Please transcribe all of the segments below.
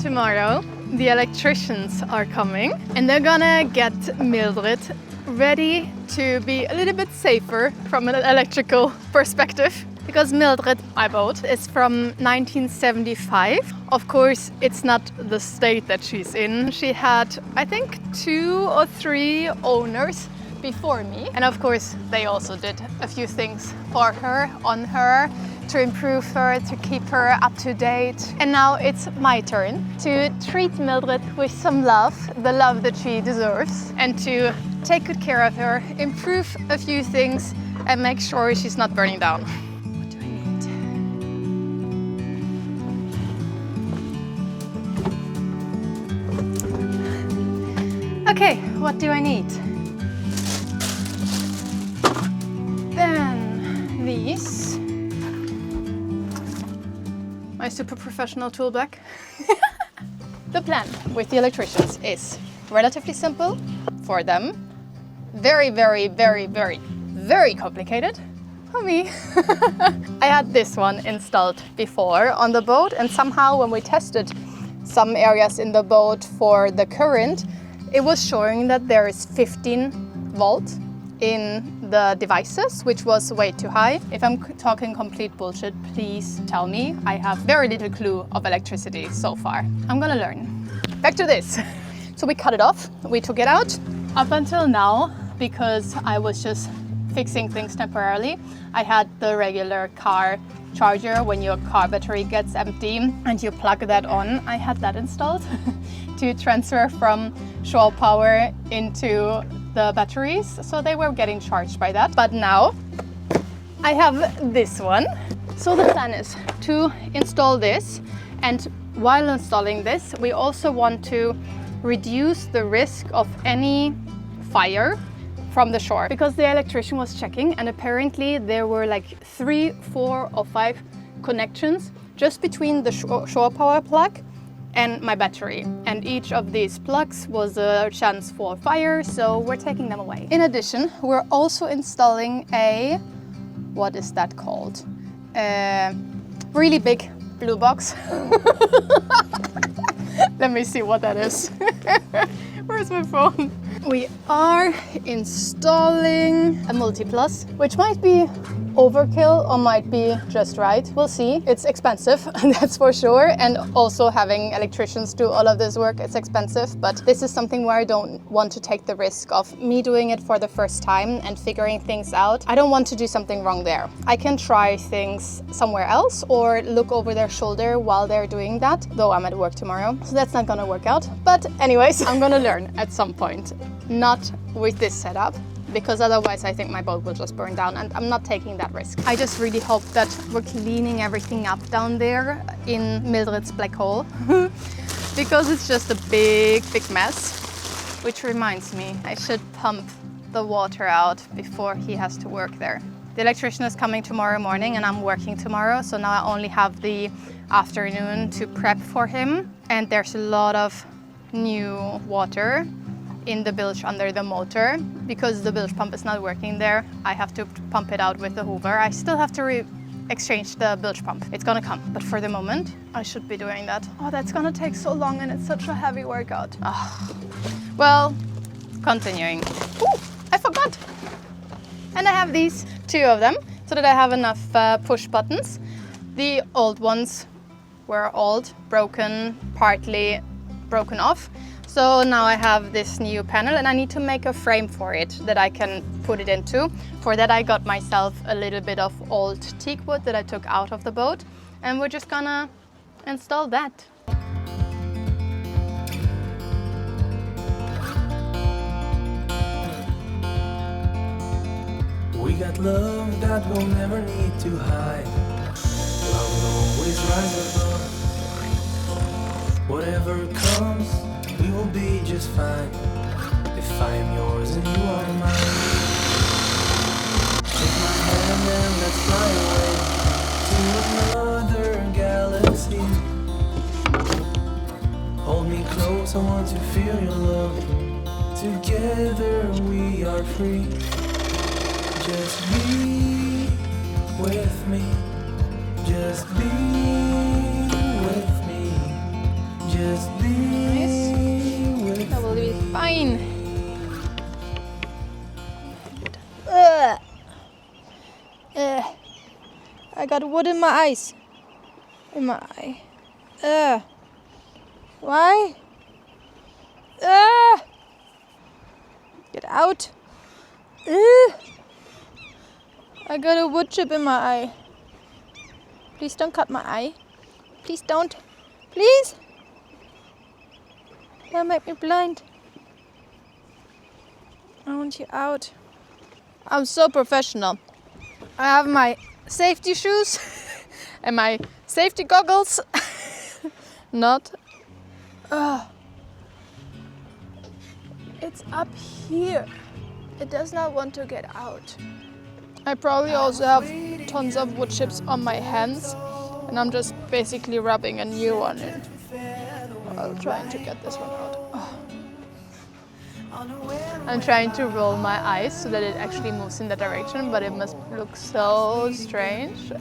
Tomorrow, the electricians are coming and they're gonna get Mildred ready to be a little bit safer from an electrical perspective. Because Mildred, my boat, is from 1975. Of course, it's not the state that she's in. She had, I think, 2 or 3 owners before me. And of course, they also did a few things for her, on her, to improve her, to keep her up to date. And now it's my turn to treat Mildred with some love, the love that she deserves, and to take good care of her, improve a few things, and make sure she's not burning down. Okay, what do I need? Then these. My super professional tool bag. The plan with the electricians is relatively simple for them. Very, very, very, very, very complicated for me. I had this one installed before on the boat, and somehow when we tested some areas in the boat for the current, it was showing that there is 15 volt in the devices, which was way too high. If I'm talking complete bullshit, please tell me. I have very little clue of electricity so far. I'm gonna learn. Back to this. So we cut it off, we took it out. Up until now, because I was just fixing things temporarily, I had the regular car charger when your car battery gets empty and you plug that on. I had that installed to transfer from shore power into the batteries, so they were getting charged by that. But now I have this one. So the plan is to install this, and while installing this, we also want to reduce the risk of any fire from the shore, because the electrician was checking and apparently there were like 3, 4 or 5 connections just between the shore power plug and my battery, and each of these plugs was a chance for fire, so we're taking them away. In addition, we're also installing a, what is that called? A really big blue box. Let me see what that is. Where's my phone? We are installing a multi-plus, which might be overkill or might be just right. We'll see. It's expensive, that's for sure. And also having electricians do all of this work, it's expensive. But this is something where I don't want to take the risk of me doing it for the first time and figuring things out. I don't want to do something wrong there. I can try things somewhere else or look over their shoulder while they're doing that, though I'm at work tomorrow, so that's not gonna work out. But anyways, I'm gonna learn at some point. Not with this setup, because otherwise I think my boat will just burn down, and I'm not taking that risk. I just really hope that we're cleaning everything up down there in Mildred's black hole, because it's just a big, big mess. Which reminds me, I should pump the water out before he has to work there. The electrician is coming tomorrow morning and I'm working tomorrow, so now I only have the afternoon to prep for him. And there's a lot of new water in the bilge under the motor. Because the bilge pump is not working there, I have to pump it out with the hoover. I still have to exchange the bilge pump. It's gonna come, but for the moment, I should be doing that. Oh, that's gonna take so long and it's such a heavy workout. Oh. Well, continuing. Ooh, I forgot. And I have these 2 of them, so that I have enough push buttons. The old ones were old, broken, partly broken off. So now I have this new panel and I need to make a frame for it that I can put it into. For that I got myself a little bit of old teak wood that I took out of the boat, and we're just gonna install that. We got love that we'll never need to hide. Love will always rise above. Whatever comes, we will be just fine. If I am yours and you are mine. Take my hand and let's fly away to another galaxy. Hold me close, I want to feel your love. Together we are free. Just be with me. Just be with me. Just got wood in my eyes. In my eye. Why? Get out. I got a wood chip in my eye. Please don't cut my eye. Please don't. Please. That'll make me blind. I want you out. I'm so professional. I have my safety shoes and my safety goggles. Not. It's up here. It does not want to get out. I probably also have tons of wood chips on my hands, and I'm just basically rubbing a new one in. I'm trying to get this one out. I'm trying to roll my eyes so that it actually moves in that direction, but it must look so strange.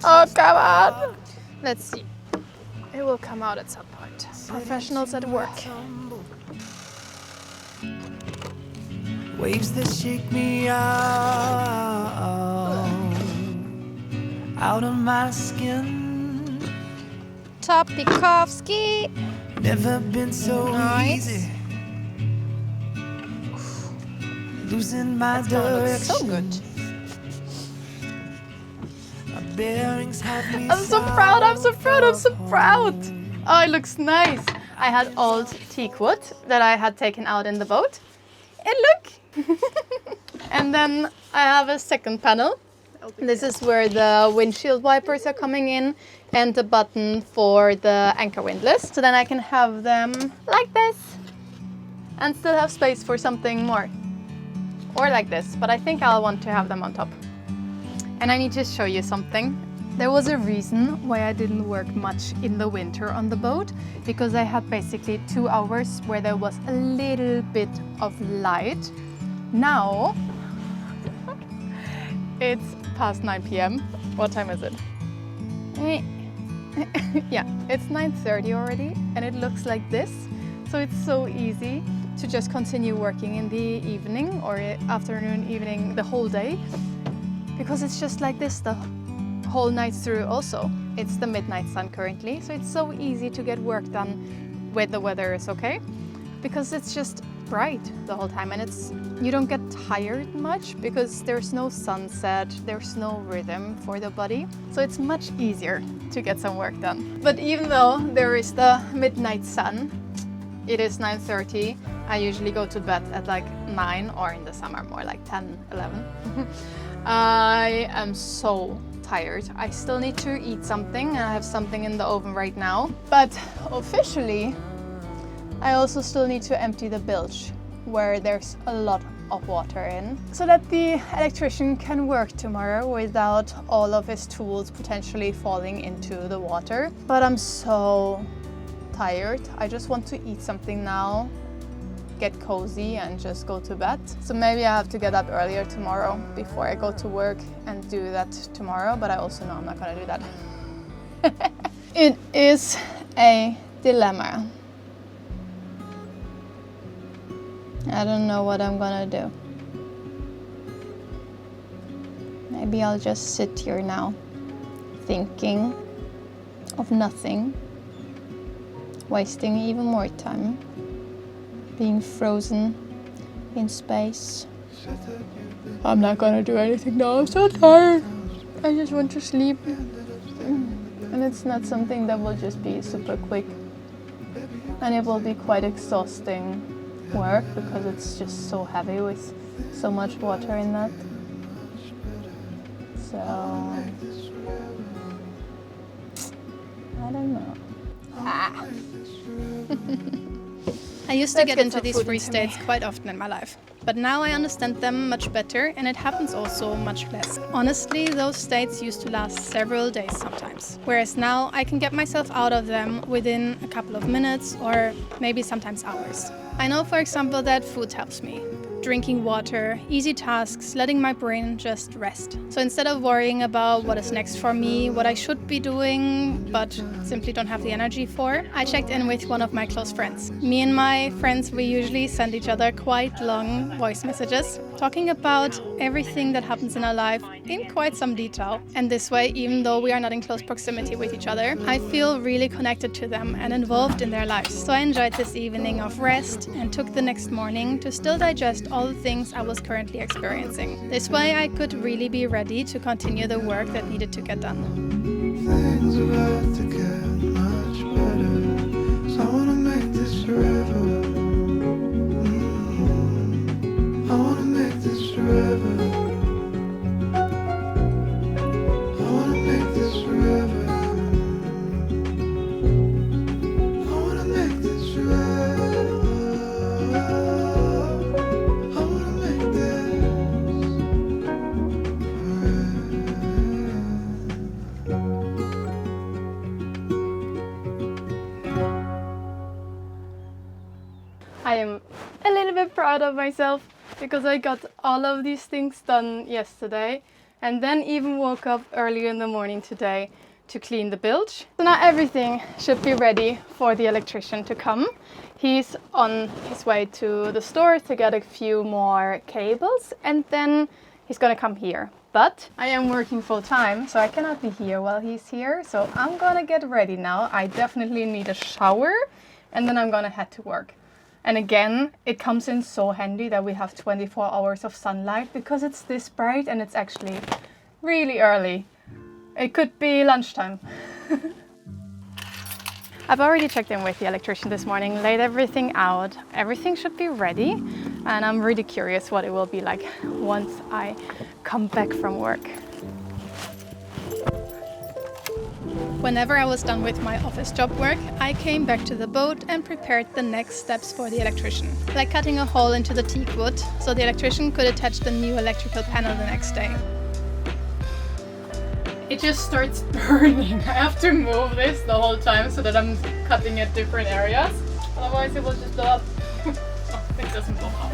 Oh, come on! Let's see. It will come out at some point. Professionals at work. Waves that shake me out of my skin. Topikovsky. Never been so Nice. easy. Losing my It's gonna look direction. so good. My bearings have me I'm so proud, I'm so proud, I'm so proud. Oh, it looks nice. I had old teak wood that I had taken out in the boat. And look! And then I have a second panel. This is where the windshield wipers are coming in and the button for the anchor windlass. So then I can have them like this and still have space for something more. Or like this, but I think I'll want to have them on top. And I need to show you something. There was a reason why I didn't work much in the winter on the boat, because I had basically 2 hours where there was a little bit of light. Now, it's past 9 p.m. What time is it? Yeah, it's 9:30 already, and it looks like this. So it's so easy to just continue working in the evening or afternoon, evening, the whole day. Because it's just like this the whole night through also. It's the midnight sun currently, so it's so easy to get work done when the weather is okay. Because it's just bright the whole time, and you don't get tired much because there's no sunset, there's no rhythm for the body. So it's much easier to get some work done. But even though there is the midnight sun, it is 9:30. I usually go to bed at like 9, or in the summer more like 10, 11. I am so tired. I still need to eat something, and I have something in the oven right now. But officially, I also still need to empty the bilge where there's a lot of water in, so that the electrician can work tomorrow without all of his tools potentially falling into the water. But I'm so tired. I just want to eat something now, get cozy, and just go to bed. So maybe I have to get up earlier tomorrow before I go to work and do that tomorrow, but I also know I'm not gonna do that. It is a dilemma. I don't know what I'm gonna do. Maybe I'll just sit here now, thinking of nothing, wasting even more time, being frozen in space. I'm not gonna do anything now, I'm so tired. I just want to sleep. And it's not something that will just be super quick. And it will be quite exhausting work because it's just so heavy with so much water in that. So I don't know. I used to get into these free states quite often in my life, but now I understand them much better, and it happens also much less. Honestly, those states used to last several days sometimes, whereas now I can get myself out of them within a couple of minutes or maybe sometimes hours. I know, for example, that food helps me. Drinking water, easy tasks, letting my brain just rest. So instead of worrying about what is next for me, what I should be doing, but simply don't have the energy for, I checked in with one of my close friends. Me and my friends, we usually send each other quite long voice messages. talking about everything that happens in our life in quite some detail. And this way, even though we are not in close proximity with each other, I feel really connected to them and involved in their lives. So I enjoyed this evening of rest and took the next morning to still digest all the things I was currently experiencing. This way I could really be ready to continue the work that needed to get done. Things are about to get much better, so I wanna make this forever. I wanna make this forever. I wanna make this forever. I wanna make this forever. I wanna make this I am a little bit proud of myself because I got all of these things done yesterday and then even woke up early in the morning today to clean the bilge. So now everything should be ready for the electrician to come. He's on his way to the store to get a few more cables and then he's gonna come here. But I am working full time, so I cannot be here while he's here. So I'm gonna get ready now. I definitely need a shower and then I'm gonna head to work. And again, it comes in so handy that we have 24 hours of sunlight because it's this bright and it's actually really early. It could be lunchtime. I've already checked in with the electrician this morning, laid everything out. Everything should be ready and I'm really curious what it will be like once I come back from work. Whenever I was done with my office job work, I came back to the boat and prepared the next steps for the electrician, like cutting a hole into the teak wood so the electrician could attach the new electrical panel the next day. It just starts burning. I have to move this the whole time so that I'm cutting at different areas, otherwise it will just blow up. Oh, it doesn't blow up.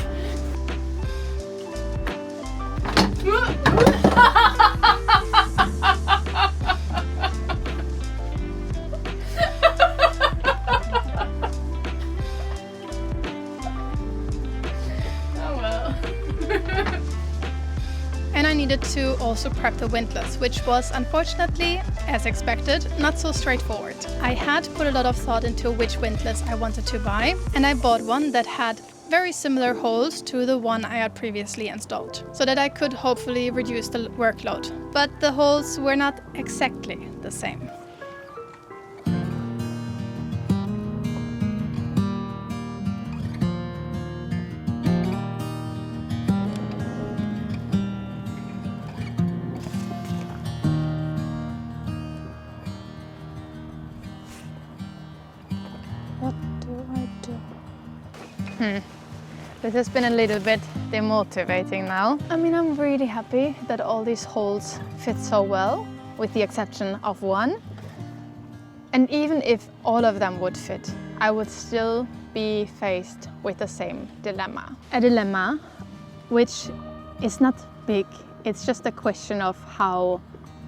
And I needed to also prep the windlass, which was unfortunately, as expected, not so straightforward. I had put a lot of thought into which windlass I wanted to buy, and I bought one that had very similar holes to the one I had previously installed, so that I could hopefully reduce the workload. But the holes were not exactly the same. What do I do? This has been a little bit demotivating now. I mean, I'm really happy that all these holes fit so well, with the exception of one. And even if all of them would fit, I would still be faced with the same dilemma. A dilemma which is not big, it's just a question of how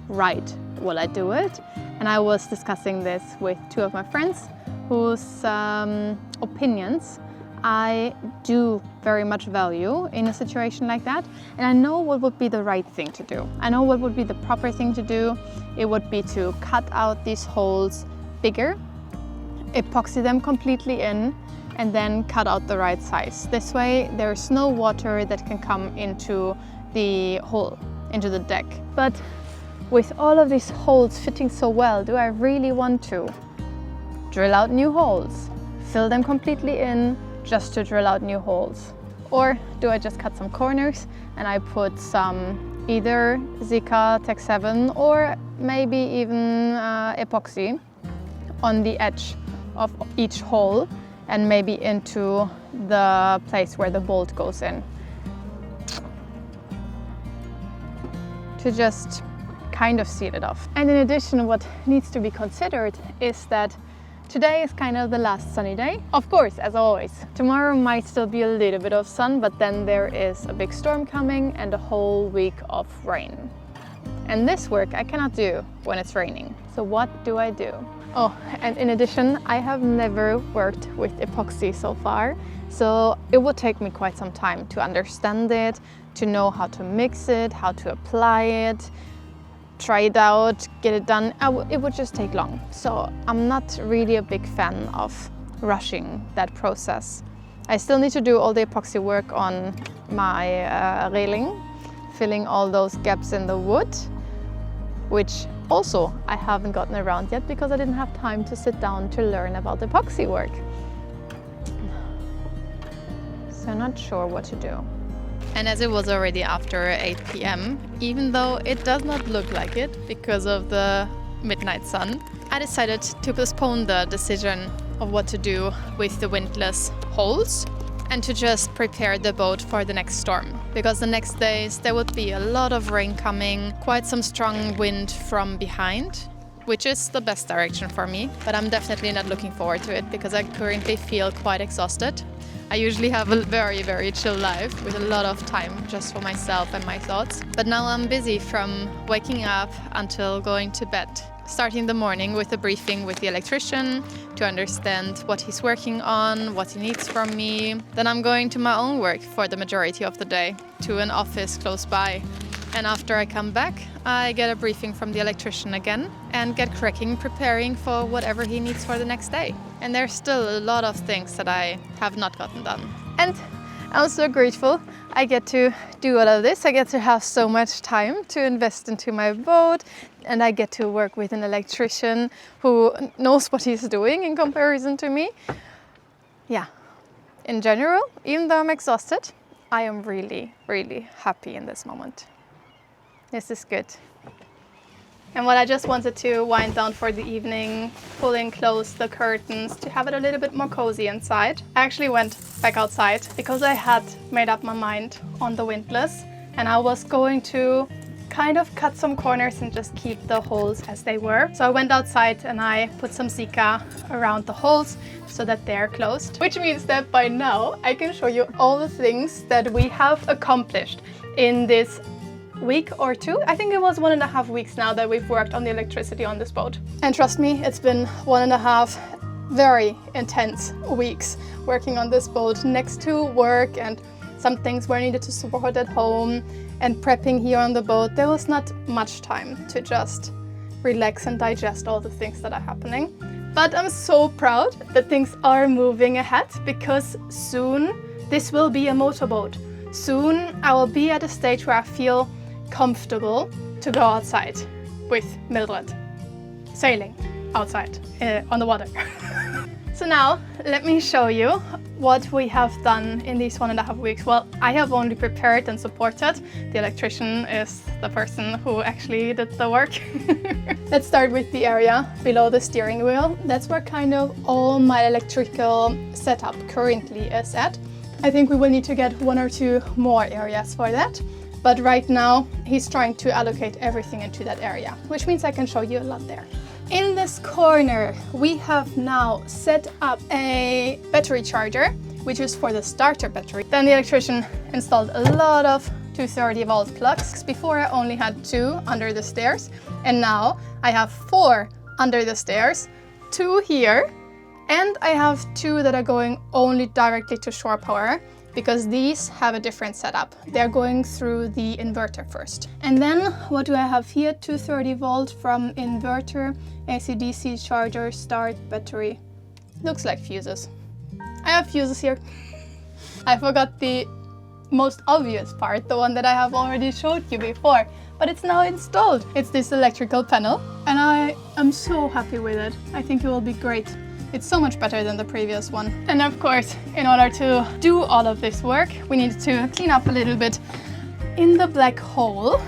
right will I do it. And I was discussing this with two of my friends whose opinions I do very much value in a situation like that. And I know what would be the right thing to do. I know what would be the proper thing to do. It would be to cut out these holes bigger, epoxy them completely in, and then cut out the right size. This way there's no water that can come into the hole, into the deck. But with all of these holes fitting so well, do I really want to drill out new holes, fill them completely in, just to drill out new holes? Or do I just cut some corners and I put some either Zika Tech 7 or maybe even epoxy on the edge of each hole and maybe into the place where the bolt goes in, to just kind of seal it off. And in addition, what needs to be considered is that today is kind of the last sunny day. Of course, as always, tomorrow might still be a little bit of sun, but then there is a big storm coming and a whole week of rain. And this work I cannot do when it's raining. So what do I do? Oh, and in addition, I have never worked with epoxy so far. So it would take me quite some time to understand it, to know how to mix it, how to apply it, try it out, get it done. It would just take long. So I'm not really a big fan of rushing that process. I still need to do all the epoxy work on my railing, filling all those gaps in the wood, which also I haven't gotten around yet because I didn't have time to sit down to learn about epoxy work. So not sure what to do. And as it was already after 8 p.m, even though it does not look like it because of the midnight sun, I decided to postpone the decision of what to do with the windlass holes and to just prepare the boat for the next storm. Because the next days there would be a lot of rain coming, quite some strong wind from behind, which is the best direction for me. But I'm definitely not looking forward to it because I currently feel quite exhausted. I usually have a very, very chill life with a lot of time just for myself and my thoughts. But now I'm busy from waking up until going to bed. Starting the morning with a briefing with the electrician to understand what he's working on, what he needs from me. Then I'm going to my own work for the majority of the day, to an office close by. And after I come back, I get a briefing from the electrician again and get cracking, preparing for whatever he needs for the next day. And there's still a lot of things that I have not gotten done. And I'm so grateful I get to do all of this. I get to have so much time to invest into my boat, and I get to work with an electrician who knows what he's doing in comparison to me. Yeah, in general, even though I'm exhausted, I am really, really happy in this moment. This is good. And what I just wanted to wind down for the evening, pulling close the curtains to have it a little bit more cozy inside. I actually went back outside because I had made up my mind on the windlass, and I was going to kind of cut some corners and just keep the holes as they were. So I went outside and I put some Zika around the holes so that they're closed. Which means that by now I can show you all the things that we have accomplished in this week or two. I think it was 1.5 weeks now that we've worked on the electricity on this boat. And trust me, it's been 1.5 very intense weeks working on this boat, next to work and some things were needed to support at home and prepping here on the boat. There was not much time to just relax and digest all the things that are happening. But I'm so proud that things are moving ahead, because soon this will be a motorboat. Soon I will be at a stage where I feel comfortable to go outside with Mildred, sailing outside on the water. So now let me show you what we have done in these 1.5 weeks. Well, I have only prepared and supported. The electrician is the person who actually did the work. Let's start with the area below the steering wheel. That's where kind of all my electrical setup currently is at. I think we will need to get 1 or 2 more areas for that. But right now, he's trying to allocate everything into that area, which means I can show you a lot there. In this corner, we have now set up a battery charger, which is for the starter battery. Then the electrician installed a lot of 230-volt plugs. Before I only had 2 under the stairs, and now I have 4 under the stairs, 2 here, and I have 2 that are going only directly to shore power, because these have a different setup. They're going through the inverter first. And then what do I have here? 230-volt from inverter, AC/DC charger, start, battery. Looks like fuses. I have fuses here. I forgot the most obvious part, the one that I have already showed you before, but it's now installed. It's this electrical panel, and I am so happy with it. I think it will be great. It's so much better than the previous one. And of course, in order to do all of this work, we need to clean up a little bit in the black hole.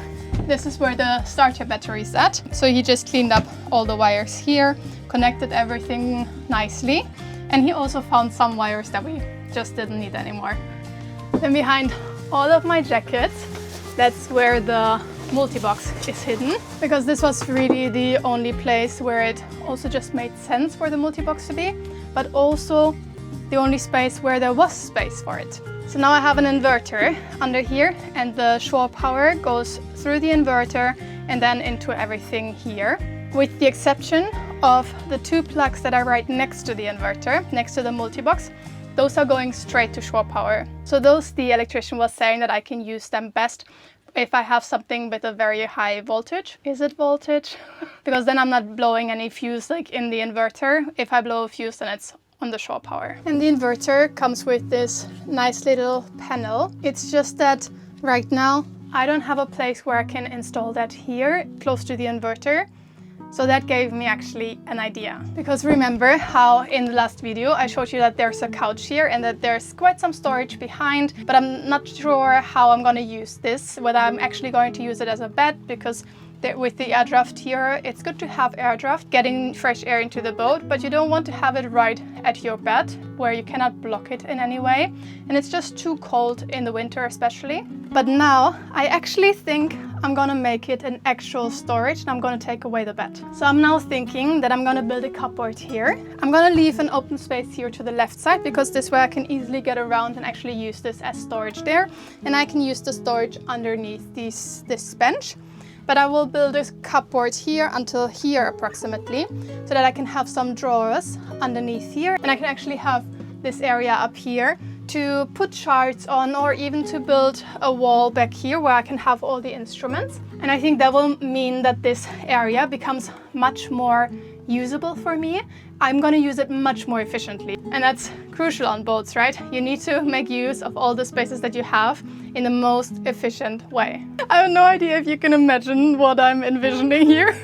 This is where the starter battery is at. So he just cleaned up all the wires here, connected everything nicely. And he also found some wires that we just didn't need anymore. Then behind all of my jackets, that's where the multi-box is hidden, because this was really the only place where it also just made sense for the multi-box to be, but also the only space where there was space for it. So now I have an inverter under here, and the shore power goes through the inverter and then into everything here. With the exception of the 2 plugs that are right next to the inverter, next to the multi-box, those are going straight to shore power. So those, the electrician was saying that I can use them best if I have something with a very high voltage. Is it voltage? Because then I'm not blowing any fuse like in the inverter. If I blow a fuse, then it's on the shore power. And the inverter comes with this nice little panel. It's just that right now I don't have a place where I can install that here, close to the inverter. So that gave me actually an idea. Because remember how in the last video I showed you that there's a couch here and that there's quite some storage behind, but I'm not sure how I'm going to use this, whether I'm actually going to use it as a bed, because with the air draft here, it's good to have air draft, getting fresh air into the boat, but you don't want to have it right at your bed where you cannot block it in any way. And it's just too cold in the winter especially. But now I actually think I'm gonna make it an actual storage, and I'm gonna take away the bed. So I'm now thinking that I'm gonna build a cupboard here. I'm gonna leave an open space here to the left side, because this way I can easily get around and actually use this as storage there. And I can use the storage underneath this bench. But I will build a cupboard here until here approximately, so that I can have some drawers underneath here. And I can actually have this area up here to put charts on, or even to build a wall back here where I can have all the instruments. And I think that will mean that this area becomes much more usable for me. I'm going to use it much more efficiently. And that's crucial on boats, right? You need to make use of all the spaces that you have in the most efficient way. I have no idea if you can imagine what I'm envisioning here.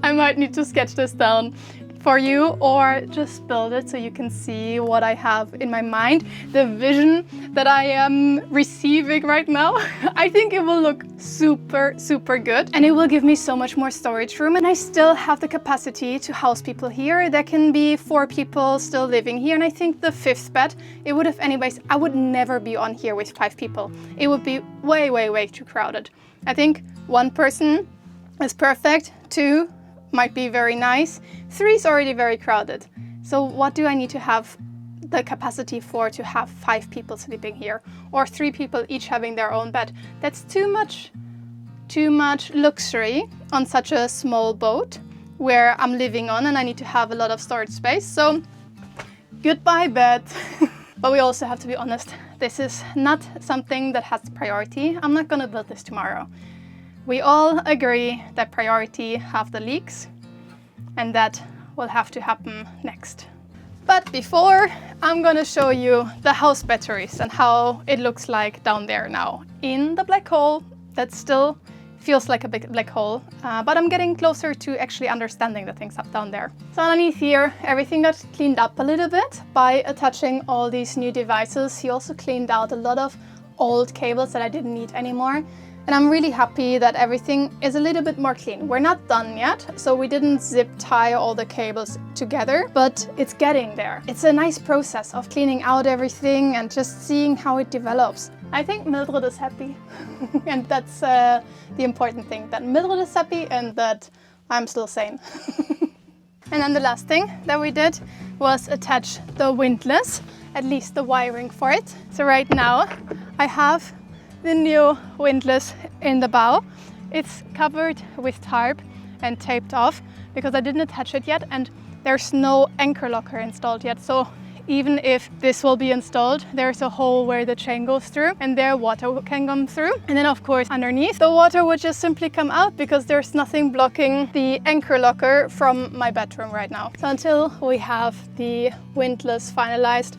I might need to sketch this down for you, or just build it so you can see what I have in my mind, the vision that I am receiving right now. I think it will look super, super good, and it will give me so much more storage room, and I still have the capacity to house people here. There can be 4 people still living here, and I think the 5th bed, it would have anyways, I would never be on here with 5 people. It would be way, way, way too crowded. I think 1 person is perfect, 2 might be very nice, 3 is already very crowded. So what do I need to have the capacity for to have 5 people sleeping here, or 3 people each having their own bed? That's too much luxury on such a small boat where I'm living on, and I need to have a lot of storage space. So goodbye bed. But we also have to be honest, this is not something that has priority. I'm not gonna build this tomorrow. We all agree that priority have the leaks, and that will have to happen next. But before, I'm gonna show you the house batteries and how it looks like down there now in the black hole. That still feels like a big black hole, but I'm getting closer to actually understanding the things up down there. So underneath here, everything got cleaned up a little bit by attaching all these new devices. He also cleaned out a lot of old cables that I didn't need anymore. And I'm really happy that everything is a little bit more clean. We're not done yet, so we didn't zip tie all the cables together, but it's getting there. It's a nice process of cleaning out everything and just seeing how it develops. I think Mildred is happy. And that's the important thing, that Mildred is happy and that I'm still sane. And then the last thing that we did was attach the windlass, at least the wiring for it. So right now I have the new windlass in the bow. It's covered with tarp and taped off because I didn't attach it yet, and there's no anchor locker installed yet. So even if this will be installed, there's a hole where the chain goes through and there water can come through. And then of course underneath, the water would just simply come out because there's nothing blocking the anchor locker from my bedroom right now. So until we have the windlass finalized,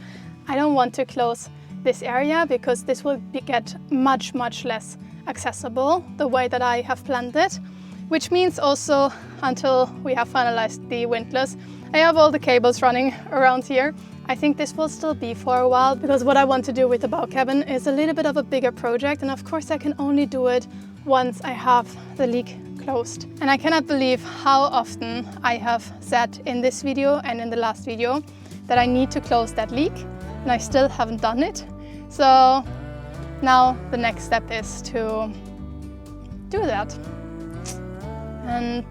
I don't want to close this area because this will get much less accessible the way that I have planned it, which means also until we have finalized the windlass, I have all the cables running around here. I think this will still be for a while because what I want to do with the bow cabin is a little bit of a bigger project, and of course I can only do it once I have the leak closed. And I cannot believe how often I have said in this video and in the last video that I need to close that leak, and I still haven't done it. So now the next step is to do that and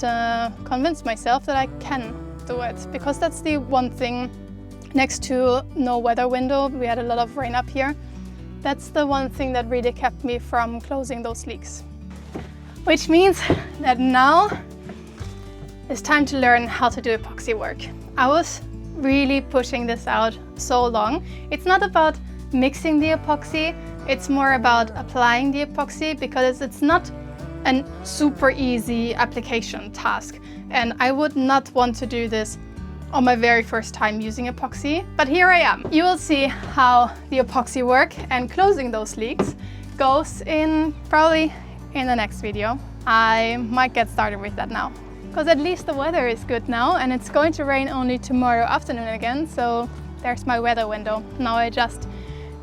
convince myself that I can do it, because that's the one thing. Next to no weather window, we had a lot of rain up here. That's the one thing that really kept me from closing those leaks. Which means that now it's time to learn how to do epoxy work. I was really pushing this out so long. It's not about mixing the epoxy, it's more about applying the epoxy, because it's not a super easy application task. And I would not want to do this on my very first time using epoxy, but here I am. You will see how the epoxy work and closing those leaks goes in probably in the next video. I might get started with that now, because at least the weather is good now, and it's going to rain only tomorrow afternoon again, so there's my weather window. Now I just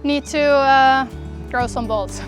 need to grow some balls.